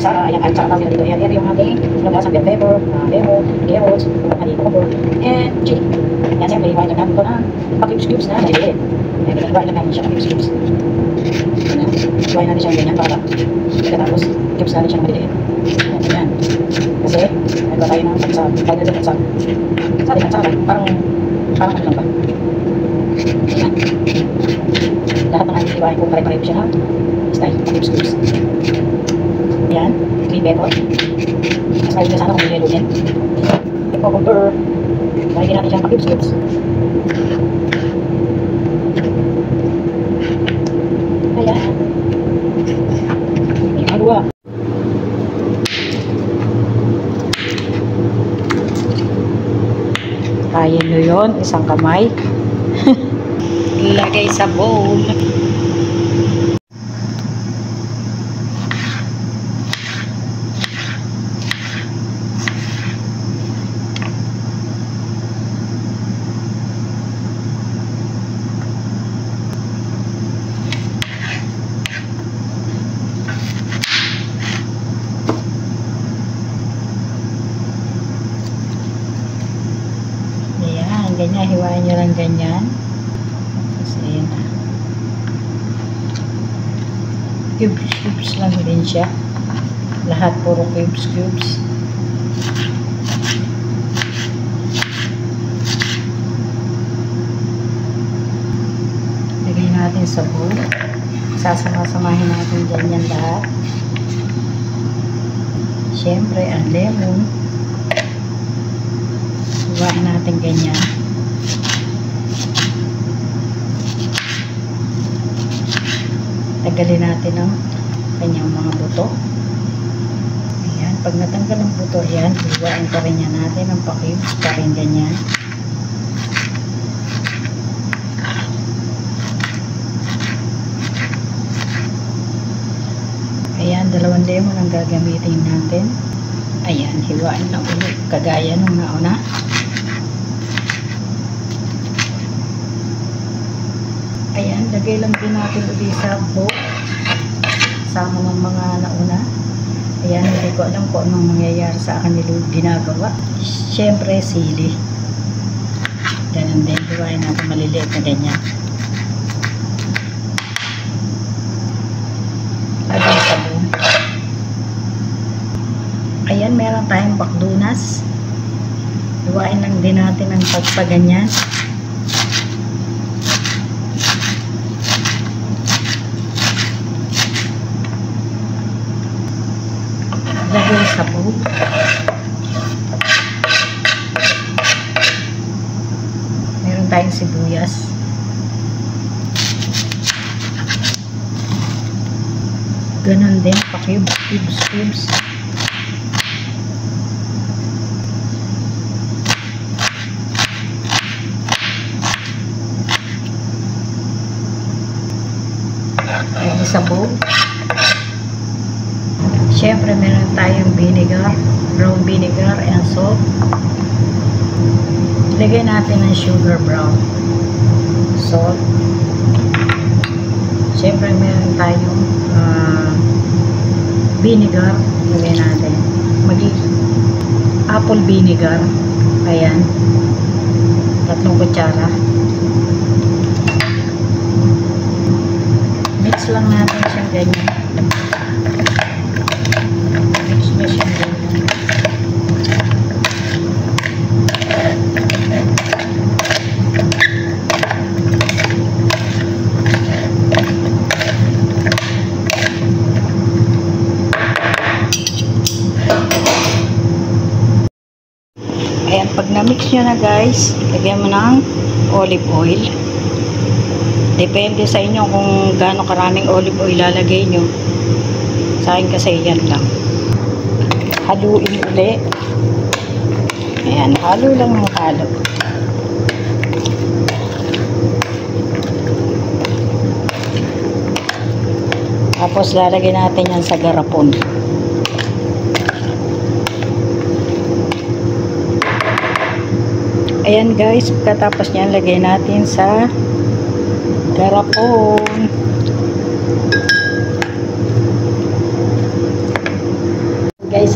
kutsara. Ayan, kahit saka dito. Ayan, yung ating labas ng bell pepper, lemon, carrots, cucumber, and chili. Yan, siyempre, iwain lang natin ito ng pa-cubes na maliliit. Ayan, iwain lang natin siya pa-cubes. Ayan, iwain natin siya ganyan para tapos cubes natin siya maliliit. Ayan. Kasi, nagba tayo ng sa powder at sa atin, parang ano lang ba? Ayan. Lahat ng ating iwain kung pare-pareho siya na style, cubes. Ayan, green pepper. Mas maligyan sana kung may yellow din. Cucumber. Maligyan natin siyang cubes. Ayan. May magawa. Kaya nyo yun, isang kamay. Ilagay sa bowl. Ganyan, hiwain nyo lang ganyan. Tapos, ayan na. Cubes lang din siya. Lahat puro cubes. Lagay natin sa bowl. Sasama-samahin natin ganyan lahat. Siyempre, ang lemon. Hiwain natin ganyan. Tanggalin natin ang kanyang mga buto. Ayan, pag natanggal ang buto, ayan, hiwain pa rin yan natin ang pa-cubes pa rin ganyan. Ayan, 2 lemon ang gagamitin natin. Ayan, hiwain na ulit kagaya nung nauna. Ayan, lagay lang din natin ulit sa bowl. Sama ng mga nauna. Ayan, hindi ko alam kung anong mangyayari sa akin nila ginagawa. Siyempre, sili. Ganun din, hiwain natin maliliit na ganyan. Lagay sa bowl. Ayan, meron tayong bakdunas. Hiwain lang din natin ang pagpaganyan. Lagay sa bowl. Meron tayong sibuyas. Ganon din, pa-cubes. Lagay sa bowl. Siyempre, meron tayong vinegar, brown vinegar and salt. Lagay natin ng sugar brown. Salt. Siyempre, meron tayong vinegar. Lagay natin. Apple vinegar. Ayan. 3 kutsara. Mix lang natin siyang ganyan. Ayan, pag na-mix nyo na guys, lagyan mo ng olive oil. Depende sa inyo kung gaano karaming olive oil lalagay nyo. Sa akin kasi yan lang. Haluin ulit. Ayan, halo lang ng halo. Tapos lalagay natin yan sa garapon. Ayan guys, pagkatapos niyan lagay natin sa garapon.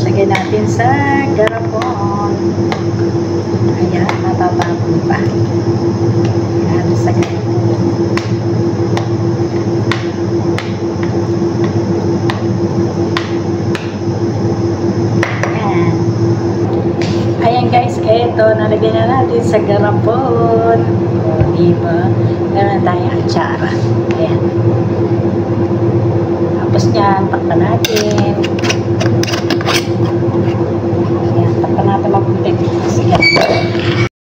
Tapos lagyan natin sa garapon. Ayan, matatapon pa. Ayan, sa garapon. Ayan. Ayan guys, eto, nalagyan na natin sa garapon. O, diba? Meron na tayong atsara. Ayan. Tapos yan, takpan natin. Ayan, takpan natin mabuti. Sige.